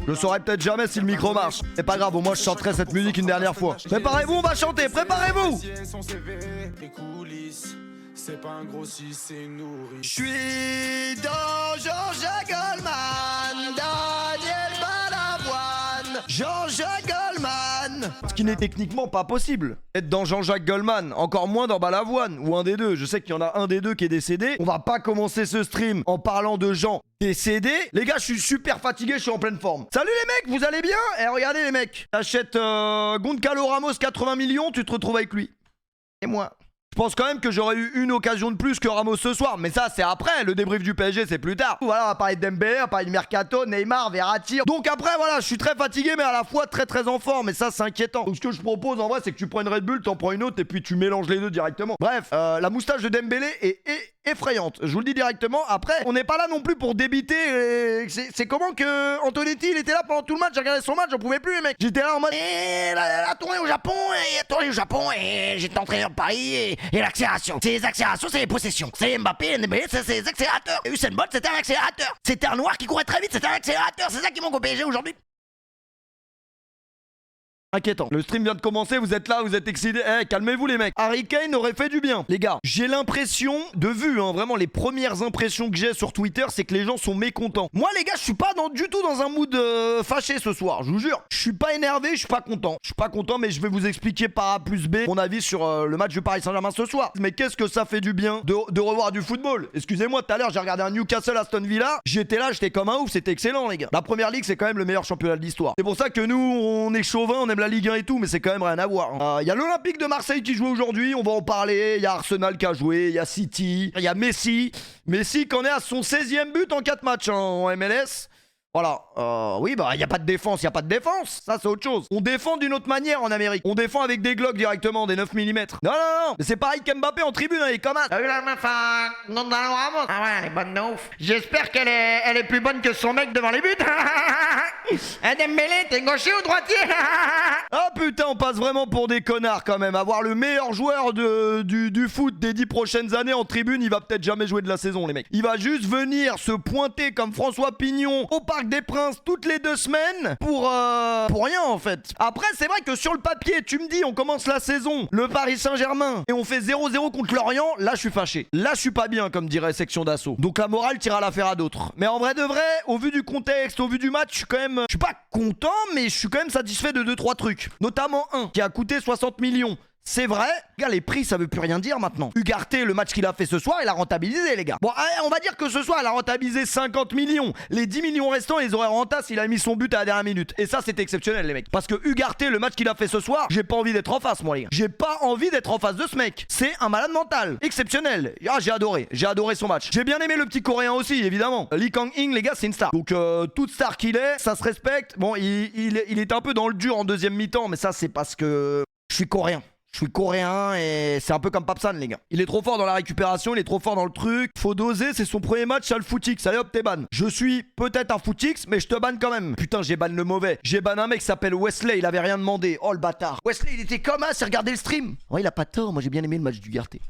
Je saurais peut-être jamais si le micro marche. C'est pas grave, au moins je chanterai cette musique une dernière fois. Préparez-vous, on va chanter, préparez-vous. C'est pas un grossi, c'est nourri. Je suis dans Jean-Jacques Goldman, Daniel Balavoine, Jean-Jacques Goldman. Ce qui n'est techniquement pas possible. Être dans Jean-Jacques Goldman, encore moins dans Balavoine, ou un des deux. Je sais qu'il y en a un des deux qui est décédé. On va pas commencer ce stream en parlant de gens décédés. Les gars, je suis super fatigué, je suis en pleine forme. Salut les mecs, vous allez bien? Eh, regardez les mecs. T'achètes Goncalo Ramos 80 millions, tu te retrouves avec lui. Et moi. Je pense quand même que j'aurais eu une occasion de plus que Ramos ce soir, mais ça c'est après, le débrief du PSG c'est plus tard. Voilà, on va parler de Dembélé, on va parler de Mercato, Neymar, Verratti. Donc après voilà, je suis très fatigué mais à la fois très en forme, et ça c'est inquiétant. Donc ce que je propose en vrai c'est que tu prends une Red Bull, t'en prends une autre et puis tu mélanges les deux directement. Bref, la moustache de Dembélé est effrayante, je vous le dis directement. Après, on n'est pas là non plus pour débiter. C'est comment que Antonetti il était là pendant tout le match, j'ai regardé son match, j'en pouvais plus les mecs. J'étais là en mode la tournée au Japon, et j'étais entraîneur de Paris et l'accélération. C'est les accélérations, c'est les possessions. C'est Mbappé, Dembélé, c'est les accélérateurs. Et Usain Bolt, c'était un accélérateur. C'était un noir qui courait très vite, c'était un accélérateur. C'est ça qui manque au PSG aujourd'hui. Inquiétant. Le stream vient de commencer, vous êtes là, vous êtes excités. Eh, calmez-vous les mecs. Harry Kane aurait fait du bien. Les gars, j'ai l'impression, de vue, hein, vraiment les premières impressions que j'ai sur Twitter, c'est que les gens sont mécontents. Moi les gars, je suis pas du tout dans un mood fâché ce soir, je vous jure. Je suis pas énervé, je suis pas content. Je suis pas content, mais je vais vous expliquer par A plus B mon avis sur le match du Paris Saint-Germain ce soir. Mais qu'est-ce que ça fait du bien de revoir du football. Excusez-moi, tout à l'heure j'ai regardé un Newcastle Aston Villa. J'étais là, j'étais comme un ouf, c'était excellent les gars. La première ligue c'est quand même le meilleur championnat de l'histoire. C'est pour ça que nous, on est chauvin, on aime la Ligue 1 et tout, mais c'est quand même rien à voir. Il y a l'Olympique de Marseille qui joue aujourd'hui, on va en parler. Il y a Arsenal qui a joué, il y a City, il y a Messi. Messi qui en est à son 16e but en 4 matchs en MLS. Voilà, oui, bah, il n'y a pas de défense, il n'y a pas de défense. Ça, c'est autre chose. On défend d'une autre manière en Amérique. On défend avec des Glock directement, des 9 mm. Non. Mais c'est pareil qu'Mbappé en tribune, il est comme un. T'as vu la meuf à Gonzalo Ramos? Ah ouais, elle est bonne de ouf. J'espère qu'elle est plus bonne que son mec devant les buts. Dembélé, t'es gaucher ou droitier? Ah putain, on passe vraiment pour des connards quand même. Avoir le meilleur joueur du foot des 10 prochaines années en tribune, il va peut-être jamais jouer de la saison, les mecs. Il va juste venir se pointer comme François Pignon au Parc des Princes toutes les 2 semaines pour rien en fait. Après c'est vrai que sur le papier tu me dis on commence la saison, le Paris Saint-Germain, et on fait 0-0 contre Lorient, là je suis fâché. Là je suis pas bien comme dirait section d'assaut. Donc la morale tire à l'affaire à d'autres. Mais en vrai de vrai, au vu du contexte, au vu du match, je suis pas content mais je suis quand même satisfait de 2-3 trucs. Notamment un qui a coûté 60 millions. C'est vrai, gars, les prix ça veut plus rien dire maintenant. Ugarte, le match qu'il a fait ce soir, il a rentabilisé les gars. Bon, allez, on va dire que ce soir il a rentabilisé 50 millions. Les 10 millions restants, ils auraient rentassé s'il a mis son but à la dernière minute. Et ça c'était exceptionnel les mecs. Parce que Ugarte, le match qu'il a fait ce soir, j'ai pas envie d'être en face moi les gars. J'ai pas envie d'être en face de ce mec. C'est un malade mental. Exceptionnel. Ah, j'ai adoré son match. J'ai bien aimé le petit coréen aussi évidemment. Lee Kang-in les gars, c'est une star. Donc toute star qu'il est, ça se respecte. Bon, il est un peu dans le dur en deuxième mi-temps, mais ça c'est parce que je suis coréen. Je suis coréen et c'est un peu comme Papsan les gars. Il est trop fort dans la récupération, il est trop fort dans le truc. Faut doser, c'est son premier match à le footix. Allez hop, t'es ban. Je suis peut-être un footix, mais je te banne quand même. Putain, j'ai ban le mauvais. J'ai ban un mec qui s'appelle Wesley, il avait rien demandé. Oh le bâtard. Wesley, il était comme ça, c'est regarder le stream. Ouais, il a pas tort, moi j'ai bien aimé le match du Garté.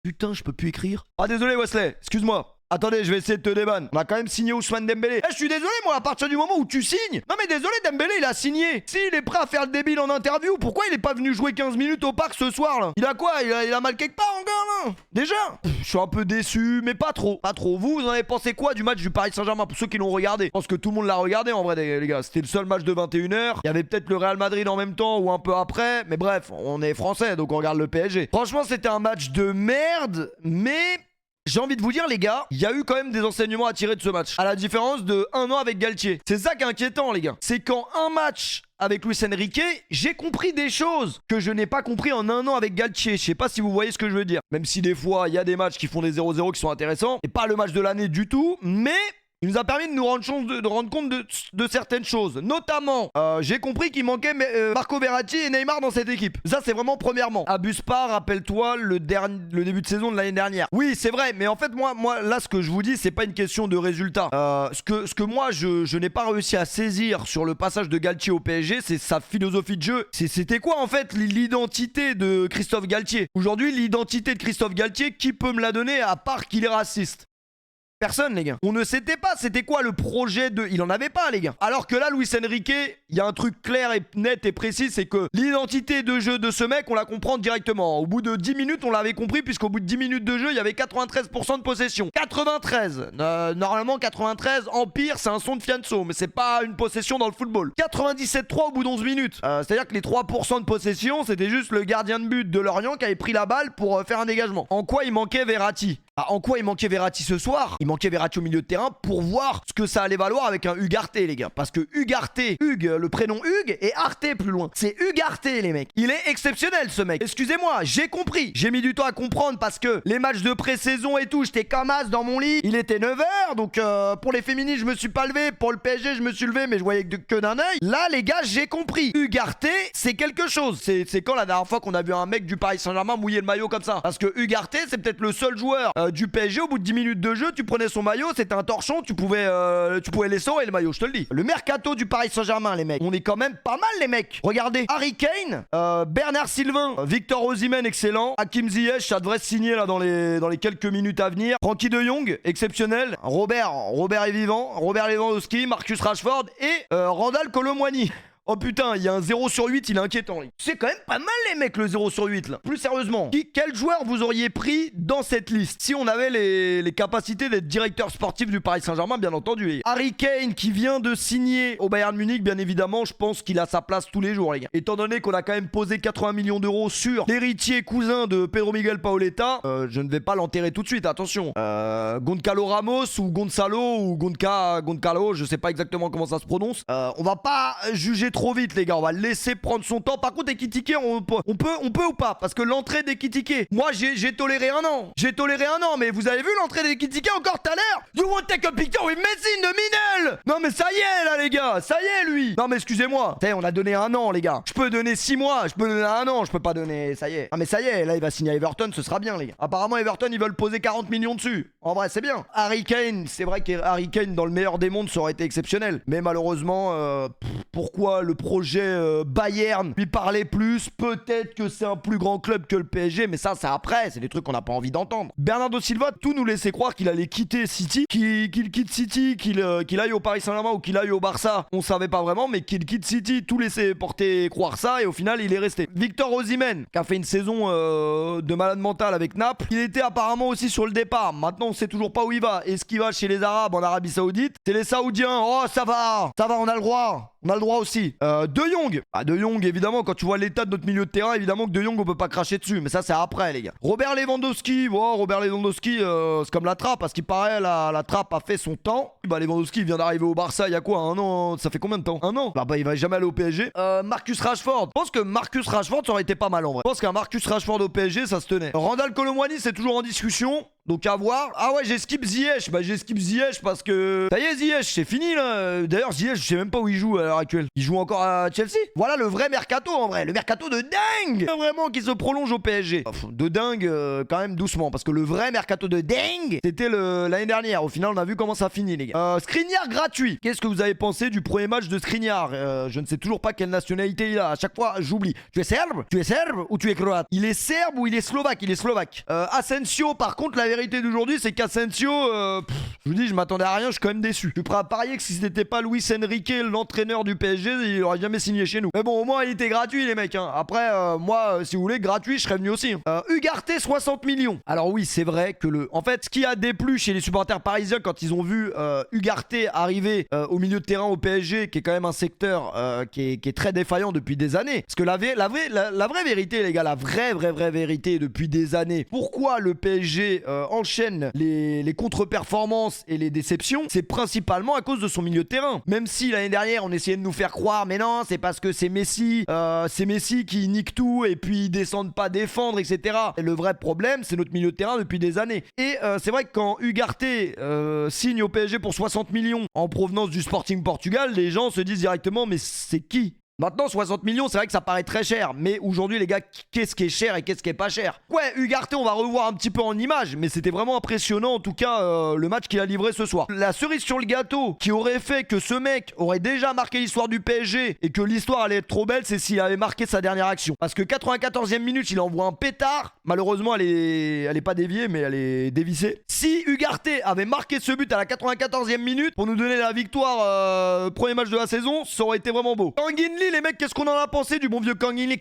Putain, je peux plus écrire. Ah désolé Wesley, excuse-moi. Attendez, je vais essayer de te débanner. On a quand même signé Ousmane Dembélé. Je suis désolé, moi, à partir du moment où tu signes. Non, mais désolé, Dembélé, il a signé. S'il est prêt à faire le débile en interview, pourquoi il est pas venu jouer 15 minutes au parc ce soir, là? Il a quoi? Il a mal quelque part encore, là? Déjà? Je suis un peu déçu, mais pas trop. Pas trop. Vous en avez pensé quoi du match du Paris Saint-Germain pour ceux qui l'ont regardé? Je pense que tout le monde l'a regardé, en vrai, les gars. C'était le seul match de 21h. Il y avait peut-être le Real Madrid en même temps ou un peu après. Mais bref, on est français, donc on regarde le PSG. Franchement, c'était un match de merde, mais... j'ai envie de vous dire les gars, il y a eu quand même des enseignements à tirer de ce match. À la différence de 1 an avec Galtier. C'est ça qui est inquiétant les gars. C'est qu'en un match avec Luis Enrique, j'ai compris des choses que je n'ai pas compris en 1 an avec Galtier. Je sais pas si vous voyez ce que je veux dire. Même si des fois, il y a des matchs qui font des 0-0 qui sont intéressants. Et pas le match de l'année du tout, mais... il nous a permis de nous rendre compte de certaines choses. Notamment, j'ai compris qu'il manquait Marco Verratti et Neymar dans cette équipe. Ça, c'est vraiment premièrement. Abuse pas, rappelle-toi le début de saison de l'année dernière. Oui, c'est vrai, mais en fait, moi, là, ce que je vous dis, c'est pas une question de résultat. Ce que moi, je n'ai pas réussi à saisir sur le passage de Galtier au PSG, c'est sa philosophie de jeu. C'était quoi, en fait, l'identité de Christophe Galtier? Aujourd'hui, l'identité de Christophe Galtier, qui peut me la donner à part qu'il est raciste? Personne, les gars. On ne s'était pas, c'était quoi le projet de... Il en avait pas, les gars. Alors que là, Luis Enrique, il y a un truc clair et net et précis, c'est que l'identité de jeu de ce mec, on la comprend directement. Au bout de 10 minutes, on l'avait compris, puisqu'au bout de 10 minutes de jeu, il y avait 93% de possession. 93. Normalement, 93, Empire, c'est un son de fianso, mais c'est pas une possession dans le football. 97-3 au bout d'11 minutes. C'est-à-dire que les 3% de possession, c'était juste le gardien de but de Lorient qui avait pris la balle pour faire un dégagement. En quoi il manquait Verratti? En quoi il manquait Verratti ce soir? Il manquait Verratti au milieu de terrain pour voir ce que ça allait valoir avec un Ugarte, les gars. Parce que Ugarte, le prénom Hugues, et Arte plus loin. C'est Ugarte, les mecs. Il est exceptionnel, ce mec. Excusez-moi, j'ai compris. J'ai mis du temps à comprendre parce que les matchs de pré-saison et tout, j'étais comme as dans mon lit. Il était 9h, donc pour les féminines, je me suis pas levé. Pour le PSG, je me suis levé, mais je voyais que d'un œil. Là, les gars, j'ai compris. Ugarte, c'est quelque chose. C'est quand la dernière fois qu'on a vu un mec du Paris Saint-Germain mouiller le maillot comme ça? Parce que Ugarte, c'est peut-être le seul joueur du PSG, au bout de 10 minutes de jeu, tu prenais son maillot, c'était un torchon, tu pouvais l'essorer le maillot, je te le dis. Le mercato du Paris Saint-Germain, les mecs, on est quand même pas mal, les mecs. Regardez, Harry Kane, Bernard Sylvain, Victor Osimhen, excellent. Hakim Ziyech, ça devrait se signer là dans les quelques minutes à venir. Frankie de Jong, exceptionnel. Robert est vivant. Robert Lewandowski, Marcus Rashford et Randal Kolo Muani. Oh putain, il y a un 0 sur 8, il est inquiétant. C'est quand même pas mal les mecs le 0 sur 8 là. Plus sérieusement, quel joueur vous auriez pris dans cette liste si on avait les capacités d'être directeur sportif du Paris Saint-Germain, bien entendu. Harry Kane qui vient de signer au Bayern Munich, bien évidemment, je pense qu'il a sa place tous les jours, les gars. Étant donné qu'on a quand même posé 80 millions d'euros sur l'héritier cousin de Pedro Miguel Paoletta, je ne vais pas l'enterrer tout de suite, attention. Goncalo Ramos ou Gonzalo ou Goncalo, je sais pas exactement comment ça se prononce. On va pas juger trop vite, les gars, on va le laisser prendre son temps. Par contre, Ekitike, on peut ou pas? Parce que l'entrée d'Ekitike, moi j'ai toléré un an. Mais vous avez vu l'entrée d'Ekitike encore tout à l'heure? You want take a picture with Messi in the middle? Non mais ça y est là, les gars, ça y est lui. Non mais excusez-moi, on a donné un an, les gars. Je peux donner 6 mois, je peux donner un an, je peux pas donner, ça y est. Ah mais ça y est, là il va signer à Everton, ce sera bien, les gars. Apparemment Everton ils veulent poser 40 millions dessus. En vrai, c'est bien. Harry Kane, c'est vrai que Harry Kane dans le meilleur des mondes ça aurait été exceptionnel. Mais malheureusement, pourquoi le projet Bayern lui parlait plus? Peut-être que c'est un plus grand club que le PSG, mais ça c'est après, c'est des trucs qu'on n'a pas envie d'entendre. Bernardo Silva, tout nous laissait croire qu'il allait quitter City, qu'il quitte City, qu'il aille au Paris Saint-Germain ou qu'il aille au Barça. On savait pas vraiment, mais qu'il quitte City, tout laissait porter croire ça, et au final il est resté. Victor Osimhen, qui a fait une saison de malade mental avec Naples, il était apparemment aussi sur le départ. Maintenant on sait toujours pas où il va. Est-ce qu'il va chez les Arabes en Arabie Saoudite? C'est les Saoudiens. Oh ça va, on a le droit. On a le droit aussi. De Jong. De Jong, évidemment, quand tu vois l'état de notre milieu de terrain, évidemment que De Jong, on peut pas cracher dessus. Mais ça, c'est après, les gars. Robert Lewandowski. Robert Lewandowski, c'est comme la trappe. Parce qu'il paraît, la trappe a fait son temps. Lewandowski, il vient d'arriver au Barça il y a quoi? Un an? Ça fait combien de temps? Un an? Il va jamais aller au PSG. Marcus Rashford. Je pense que Marcus Rashford, ça aurait été pas mal en vrai. Je pense qu'un Marcus Rashford au PSG, ça se tenait. Randal Kolo Muani, c'est toujours en discussion. Donc à voir. Ah ouais, j'ai skip Ziyech. J'ai skip Ziyech parce que... Ça y est, Ziyech, c'est fini là. D'ailleurs, Ziyech, je sais même pas où il joue à l'heure actuelle. Il joue encore à Chelsea. Voilà le vrai mercato en vrai. Le mercato de dingue. Vraiment qui se prolonge au PSG. De dingue, quand même doucement. Parce que le vrai mercato de dingue, c'était l'année dernière. Au final, on a vu comment ça finit, les gars. Skriniar gratuit. Qu'est-ce que vous avez pensé du premier match de Skriniar? Je ne sais toujours pas quelle nationalité il a. À chaque fois, j'oublie. Tu es serbe ou tu es croate? Il est serbe ou il est slovaque? Il est slovaque. Asensio, par contre, la vérité d'aujourd'hui, c'est qu'Asensio, je vous dis, je m'attendais à rien, je suis quand même déçu. Je suis prêt à parier que si c'était pas Luis Enrique, l'entraîneur du PSG, il aurait jamais signé chez nous. Mais bon, au moins, il était gratuit, les mecs. Après, moi, si vous voulez, gratuit, je serais venu aussi. Ugarte, 60 millions. Alors oui, c'est vrai que en fait, ce qui a déplu chez les supporters parisiens quand ils ont vu Ugarte arriver au milieu de terrain au PSG, qui est quand même un secteur qui est très défaillant depuis des années. Parce que la vraie vérité, les gars, la vraie vérité depuis des années, pourquoi le PSG enchaîne les contre-performances et les déceptions, c'est principalement à cause de son milieu de terrain. Même si l'année dernière, on essayait de nous faire croire, mais non, c'est parce que c'est Messi qui nique tout et puis ils descendent pas défendre, etc. Et le vrai problème, c'est notre milieu de terrain depuis des années. Et c'est vrai que quand Ugarte signe au PSG pour 60 millions en provenance du Sporting Portugal, les gens se disent directement, mais c'est qui Maintenant, 60 millions, c'est vrai que ça paraît très cher. Mais aujourd'hui, les gars, qu'est-ce qui est cher et qu'est-ce qui est pas cher? Ouais, Ugarte, on va revoir un petit peu en image. Mais c'était vraiment impressionnant, en tout cas, le match qu'il a livré ce soir. La cerise sur le gâteau qui aurait fait que ce mec aurait déjà marqué l'histoire du PSG et que l'histoire allait être trop belle, c'est s'il avait marqué sa dernière action. Parce que 94e minute, il envoie un pétard. Malheureusement, elle est pas déviée, mais elle est dévissée. Si Ugarte avait marqué ce but à la 94e minute pour nous donner la victoire, premier match de la saison, ça aurait été vraiment beau. Kang In Lee, les mecs, qu'est-ce qu'on en a pensé du bon vieux Kang In Lee?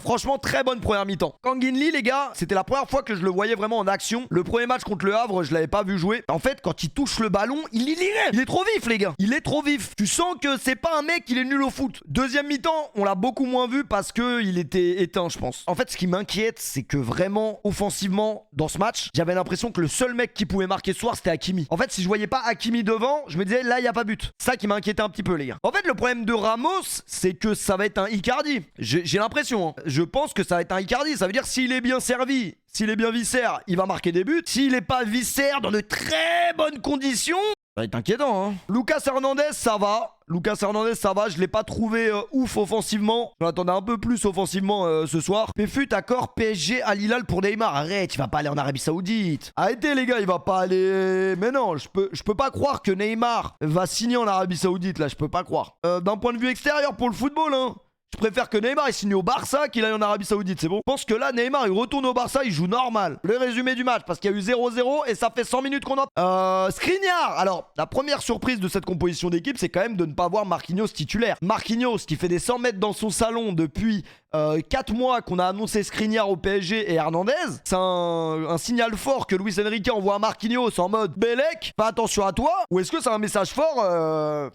Franchement, très bonne première mi-temps. Kang In Lee, les gars, c'était la première fois que je le voyais vraiment en action. Le premier match contre le Havre, je l'avais pas vu jouer. En fait, quand il touche le ballon, il est trop vif, les gars. Il est trop vif. Tu sens que c'est pas un mec, il est nul au foot. Deuxième mi-temps, on l'a beaucoup moins vu parce que il était éteint, je pense. En fait, ce qui m'inquiète, c'est que vraiment, offensivement, dans ce match, j'avais l'impression que le seul mec qui pouvait marquer ce soir, c'était Hakimi. En fait, si je voyais pas Hakimi devant, je me disais, là, il y a pas but. Ça qui m'inquiétait un petit peu, les gars. En fait, le problème de Ramos, c'est que ça va être un Icardi. J'ai l'impression, hein. Je pense que ça va être un Icardi. Ça veut dire s'il est bien servi, s'il est bien viscère, il va marquer des buts. S'il est pas viscère dans de très bonnes conditions, ça va être inquiétant, hein. Lucas Hernandez, ça va. Je l'ai pas trouvé ouf offensivement. Je l'attendais un peu plus offensivement ce soir. Péfut, accord, PSG à Hilal pour Neymar. Arrête, il va pas aller en Arabie Saoudite. Arrêtez les gars, il va pas aller... Mais non, je peux pas croire que Neymar va signer en Arabie Saoudite, là, je peux pas croire. D'un point de vue extérieur pour le football, hein. Je préfère que Neymar il signe au Barça qu'il aille en Arabie Saoudite, c'est bon. Je pense que là, Neymar il retourne au Barça, il joue normal. Le résumé du match, parce qu'il y a eu 0-0 et ça fait 100 minutes qu'on a... Skriniar. Alors, la première surprise de cette composition d'équipe, c'est quand même de ne pas voir Marquinhos titulaire. Marquinhos qui fait des 100 mètres dans son salon depuis 4 mois qu'on a annoncé Skriniar au PSG et Hernandez. C'est un signal fort que Luis Enrique envoie à Marquinhos en mode Bélec, fais attention à toi. Ou est-ce que c'est un message fort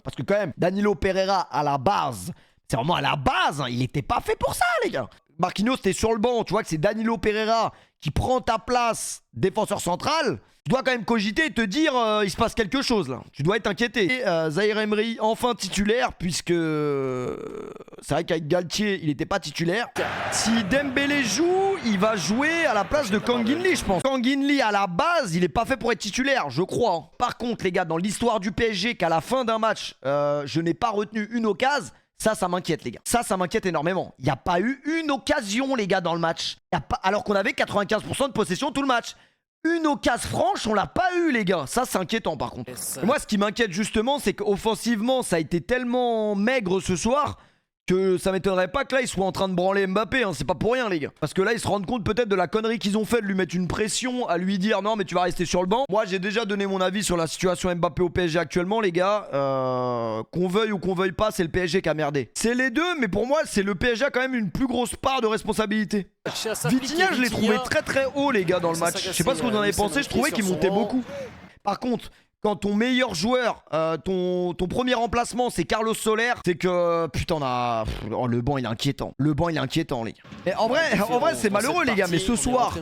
parce que quand même, Danilo Pereira à la base... C'est vraiment à la base, hein. Il était pas fait pour ça, les gars. Marquinhos, t'es sur le banc, tu vois que c'est Danilo Pereira qui prend ta place défenseur central. Tu dois quand même cogiter et te dire, il se passe quelque chose là. Tu dois être inquiété. Et Zaïre Emery, enfin titulaire, puisque c'est vrai qu'avec Galtier, il n'était pas titulaire. Si Dembélé joue, il va jouer à la place de Kang In Lee, je pense. Kang In Lee, à la base, il est pas fait pour être titulaire, je crois. Par contre, les gars, dans l'histoire du PSG, qu'à la fin d'un match, je n'ai pas retenu une occasion. Ça m'inquiète, les gars. Ça m'inquiète énormément. Il n'y a pas eu une occasion, les gars, dans le match. Alors qu'on avait 95% de possession tout le match. Une occasion franche, on l'a pas eu, les gars. Ça, c'est inquiétant, par contre. Et moi, ce qui m'inquiète, justement, c'est qu'offensivement, ça a été tellement maigre ce soir que ça m'étonnerait pas que là, ils soient en train de branler Mbappé. Hein. C'est pas pour rien, les gars. Parce que là, ils se rendent compte peut-être de la connerie qu'ils ont fait de lui mettre une pression, à lui dire non, mais tu vas rester sur le banc. Moi, j'ai déjà donné mon avis sur la situation Mbappé au PSG actuellement, les gars. Qu'on veuille ou qu'on veuille pas, c'est le PSG qui a merdé. C'est les deux, mais pour moi, c'est le PSG a quand même une plus grosse part de responsabilité. Vitinha, je l'ai trouvé très très haut, les gars, dans le match. Je sais pas ce que vous en avez pensé, je trouvais qu'il montait beaucoup. Par contre... Quand ton meilleur joueur, ton premier remplacement, c'est Carlos Soler, c'est que, putain, le banc, il est inquiétant. Le banc, il est inquiétant, les gars. Et en vrai, c'est malheureux, les gars, mais ce soir,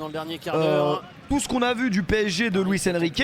tout ce qu'on a vu du PSG de Luis Enrique,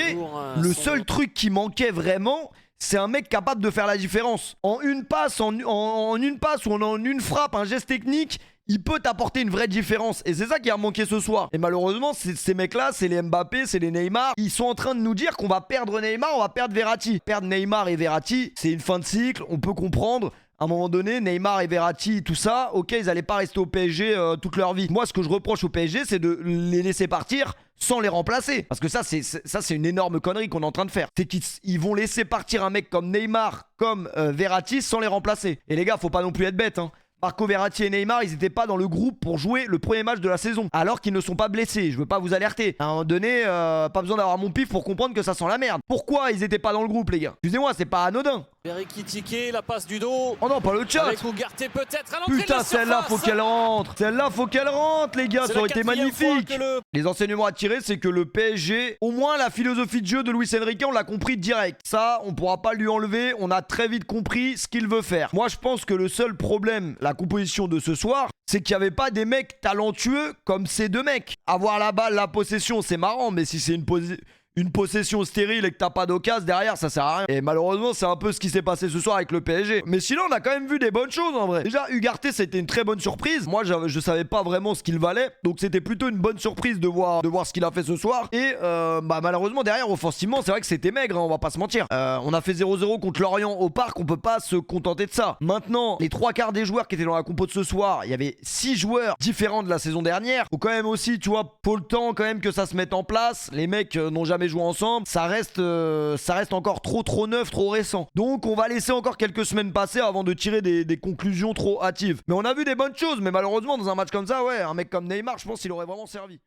le seul truc qui manquait vraiment, c'est un mec capable de faire la différence. En une passe, en une passe ou en une frappe, un geste technique, il peut t'apporter une vraie différence. Et c'est ça qui a manqué ce soir. Et malheureusement, ces mecs-là, c'est les Mbappé, c'est les Neymar. Ils sont en train de nous dire qu'on va perdre Neymar, on va perdre Verratti. Perdre Neymar et Verratti, c'est une fin de cycle. On peut comprendre. À un moment donné, Neymar et Verratti, tout ça, ok, ils allaient pas rester au PSG toute leur vie. Moi, ce que je reproche au PSG, c'est de les laisser partir sans les remplacer. Parce que ça, c'est une énorme connerie qu'on est en train de faire. C'est qu'ils vont laisser partir un mec comme Neymar, comme Verratti, sans les remplacer. Et les gars, faut pas non plus être bête, hein. Marco Verratti et Neymar, ils étaient pas dans le groupe pour jouer le premier match de la saison. Alors qu'ils ne sont pas blessés. Je veux pas vous alerter. À un moment donné, pas besoin d'avoir mon pif pour comprendre que ça sent la merde. Pourquoi ils étaient pas dans le groupe, les gars? Excusez-moi, c'est pas anodin. Tiqué, la passe du dos. Oh non, pas le chat. Avec Ugarte peut-être à l'entrée. Putain, celle-là, faut qu'elle rentre. Celle-là, faut qu'elle rentre, les gars. Ça aurait été magnifique. Les enseignements à tirer, c'est que le PSG, au moins la philosophie de jeu de Luis Enrique, on l'a compris direct. Ça, on pourra pas lui enlever. On a très vite compris ce qu'il veut faire. Moi, je pense que le seul problème, la composition de ce soir, c'est qu'il n'y avait pas des mecs talentueux comme ces deux mecs. Avoir la balle, la possession, c'est marrant, mais si c'est une possession stérile et que t'as pas d'occasion derrière, ça sert à rien. Et malheureusement, c'est un peu ce qui s'est passé ce soir avec le PSG. Mais sinon, on a quand même vu des bonnes choses en vrai. Déjà, Ugarte, c'était une très bonne surprise. Moi, je savais pas vraiment ce qu'il valait. Donc, c'était plutôt une bonne surprise de voir ce qu'il a fait ce soir. Et malheureusement, derrière, offensivement, c'est vrai que c'était maigre, hein, on va pas se mentir. On a fait 0-0 contre Lorient au parc, on peut pas se contenter de ça. Maintenant, les 3/4 des joueurs qui étaient dans la compo de ce soir, il y avait 6 joueurs différents de la saison dernière. Faut quand même aussi, tu vois, faut le temps quand même que ça se mette en place. Les mecs n'ont jamais joué ensemble. Ça reste encore trop neuf, trop récent. Donc, on va laisser encore quelques semaines passer avant de tirer des conclusions trop hâtives. Mais on a vu des bonnes choses, mais malheureusement, dans un match comme ça, ouais, un mec comme Neymar, je pense qu'il aurait vraiment servi.